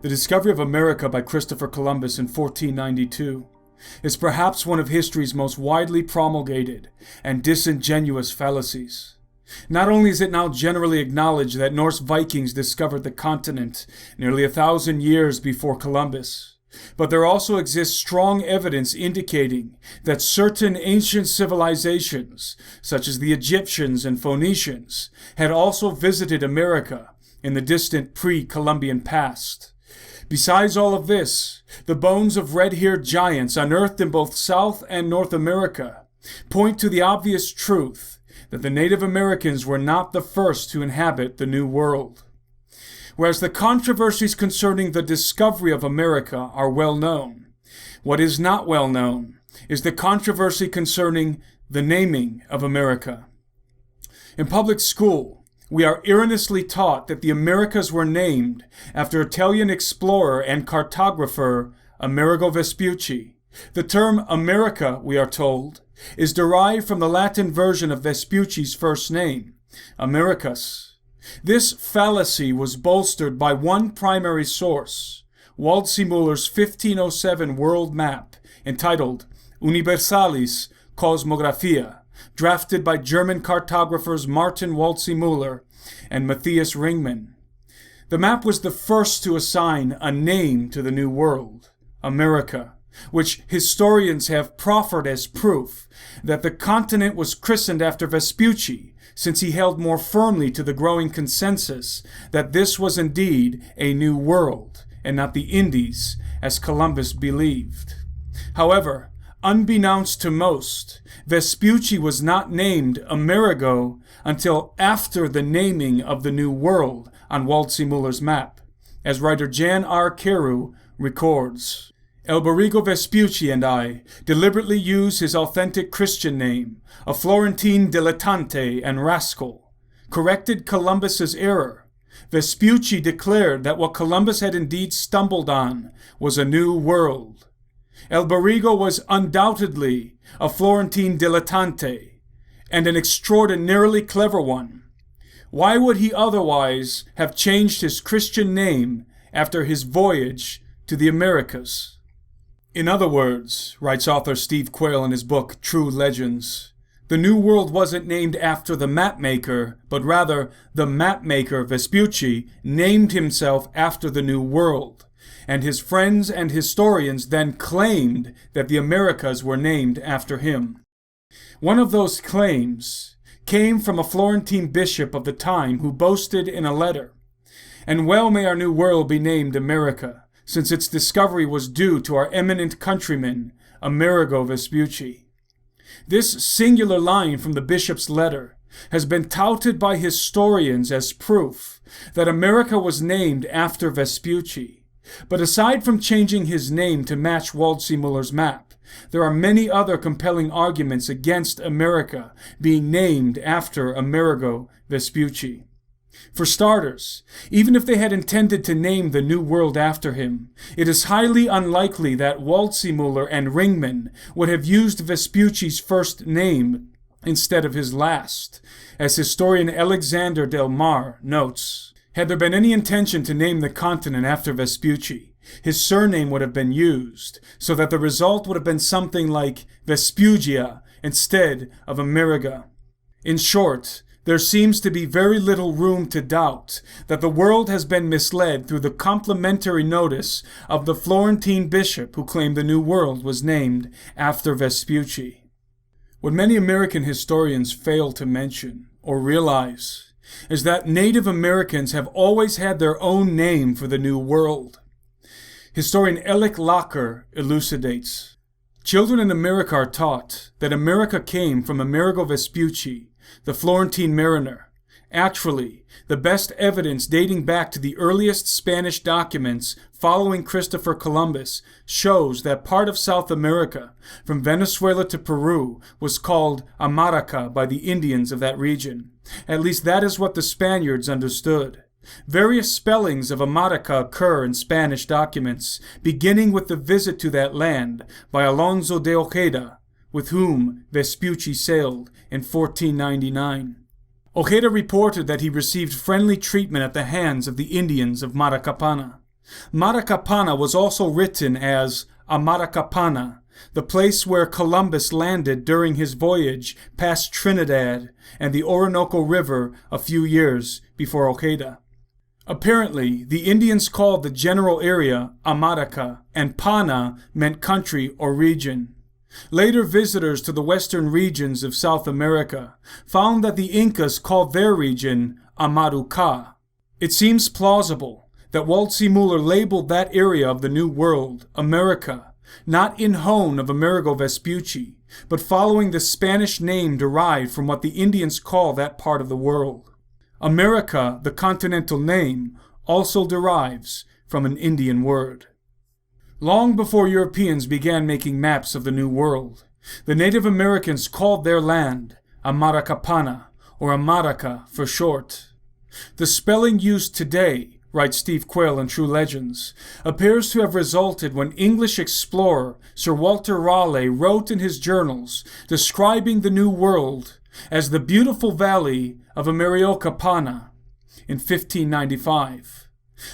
The discovery of America by Christopher Columbus in 1492 is perhaps one of history's most widely promulgated and disingenuous fallacies. Not only is it now generally acknowledged that Norse Vikings discovered the continent nearly 1,000 years before Columbus, but there also exists strong evidence indicating that certain ancient civilizations, such as the Egyptians and Phoenicians, had also visited America in the distant pre-Columbian past. Besides all of this, the bones of red-haired giants unearthed in both South and North America point to the obvious truth that the Native Americans were not the first to inhabit the New World. Whereas the controversies concerning the discovery of America are well known, what is not well known is the controversy concerning the naming of America. In public school, we are erroneously taught that the Americas were named after Italian explorer and cartographer Amerigo Vespucci. The term America, we are told, is derived from the Latin version of Vespucci's first name, Americus. This fallacy was bolstered by one primary source, Waldseemüller's 1507 world map entitled Universalis Cosmographia, drafted by German cartographers Martin Waldseemüller and Matthias Ringmann. The map was the first to assign a name to the New World, America, which historians have proffered as proof that the continent was christened after Vespucci, since he held more firmly to the growing consensus that this was indeed a new world, and not the Indies, as Columbus believed. However, unbeknownst to most, Vespucci was not named Amerigo until after the naming of the New World on Waldseemüller's map, as writer Jan R. Carew records. Alberigo Vespucci and I deliberately use his authentic Christian name, a Florentine dilettante and rascal, corrected Columbus's error. Vespucci declared that what Columbus had indeed stumbled on was a new world. Alberigo was undoubtedly a Florentine dilettante, and an extraordinarily clever one. Why would he otherwise have changed his Christian name after his voyage to the Americas? In other words, writes author Steve Quayle in his book True Legends, the New World wasn't named after the mapmaker, but rather the mapmaker Vespucci named himself after the New World, and his friends and historians then claimed that the Americas were named after him. One of those claims came from a Florentine bishop of the time who boasted in a letter, "And well may our new world be named America, since its discovery was due to our eminent countryman, Amerigo Vespucci." This singular line from the bishop's letter has been touted by historians as proof that America was named after Vespucci. But aside from changing his name to match Waldseemüller's map, there are many other compelling arguments against America being named after Amerigo Vespucci. For starters, even if they had intended to name the New World after him, it is highly unlikely that Waldseemüller and Ringmann would have used Vespucci's first name instead of his last, as historian Alexander Del Mar notes. Had there been any intention to name the continent after Vespucci, his surname would have been used, so that the result would have been something like Vespugia instead of Ameriga. In short, there seems to be very little room to doubt that the world has been misled through the complimentary notice of the Florentine bishop who claimed the New World was named after Vespucci. What many American historians fail to mention or realize is that Native Americans have always had their own name for the New World. Historian Alec Locker elucidates. Children in America are taught that America came from Amerigo Vespucci, the Florentine mariner. Actually, the best evidence dating back to the earliest Spanish documents following Christopher Columbus shows that part of South America, from Venezuela to Peru, was called América by the Indians of that region. At least that is what the Spaniards understood. Various spellings of América occur in Spanish documents, beginning with the visit to that land by Alonso de Ojeda, with whom Vespucci sailed in 1499. Ojeda reported that he received friendly treatment at the hands of the Indians of Maracapana. Maracapana was also written as Amaracapana, the place where Columbus landed during his voyage past Trinidad and the Orinoco River a few years before Ojeda. Apparently, the Indians called the general area Amaraca, and Pana meant country or region. Later visitors to the western regions of South America found that the Incas called their region Amaruca. It seems plausible that Walt C. Muller labeled that area of the New World America, not in hone of Amerigo Vespucci, but following the Spanish name derived from what the Indians call that part of the world. America, the continental name, also derives from an Indian word. Long before Europeans began making maps of the New World, the Native Americans called their land Amaracapana, or Amaraca for short. The spelling used today, writes Steve Quayle in True Legends, appears to have resulted when English explorer Sir Walter Raleigh wrote in his journals describing the New World as the beautiful valley of Amaracapana in 1595.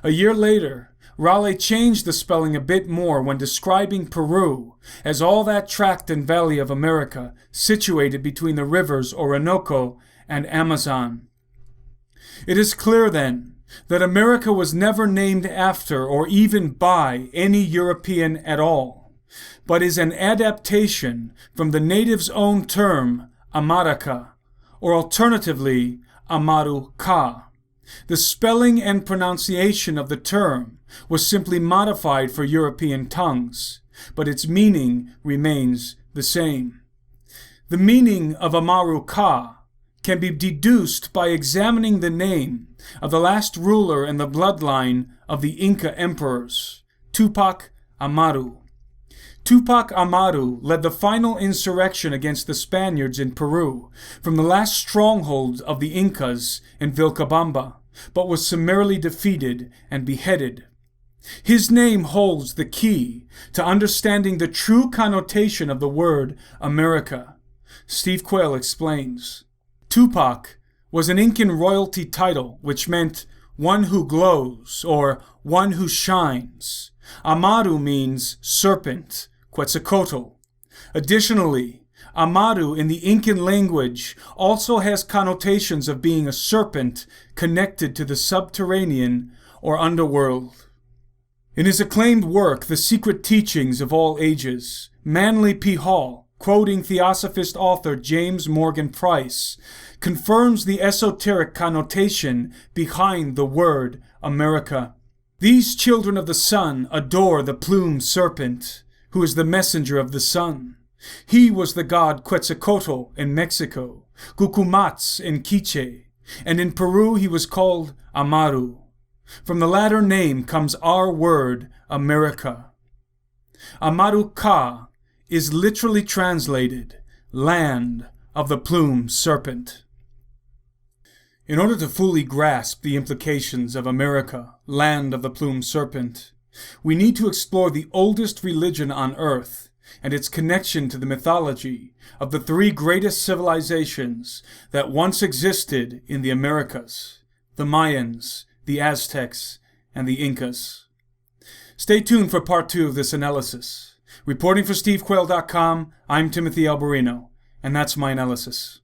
A year later, Raleigh changed the spelling a bit more when describing Peru as all that tract and valley of America situated between the rivers Orinoco and Amazon. It is clear, then, that America was never named after or even by any European at all, but is an adaptation from the natives' own term, Amaraca, or alternatively, Amaruca. The spelling and pronunciation of the term was simply modified for European tongues, but its meaning remains the same. The meaning of Amaruca can be deduced by examining the name of the last ruler in the bloodline of the Inca emperors, Tupac Amaru. Tupac Amaru led the final insurrection against the Spaniards in Peru from the last stronghold of the Incas in Vilcabamba, but was summarily defeated and beheaded. His name holds the key to understanding the true connotation of the word America. Steve Quayle explains. Tupac was an Incan royalty title which meant one who glows or one who shines. Amaru means serpent, Quetzalcoatl. Additionally, Amaru in the Incan language also has connotations of being a serpent connected to the subterranean or underworld. In his acclaimed work, The Secret Teachings of All Ages, Manly P. Hall, quoting Theosophist author James Morgan Price, confirms the esoteric connotation behind the word America. These children of the sun adore the plumed serpent, who is the messenger of the sun. He was the god Quetzalcoatl in Mexico, Cucumats in Quiche, and in Peru he was called Amaru. From the latter name comes our word, America. Amaruca is literally translated, land of the plumed serpent. In order to fully grasp the implications of America, land of the plumed serpent, we need to explore the oldest religion on earth and its connection to the mythology of the three greatest civilizations that once existed in the Americas: the Mayans, the Aztecs, and the Incas. Stay tuned for part 2 of this analysis. Reporting for SteveQuayle.com, I'm Timothy Alberino, and that's my analysis.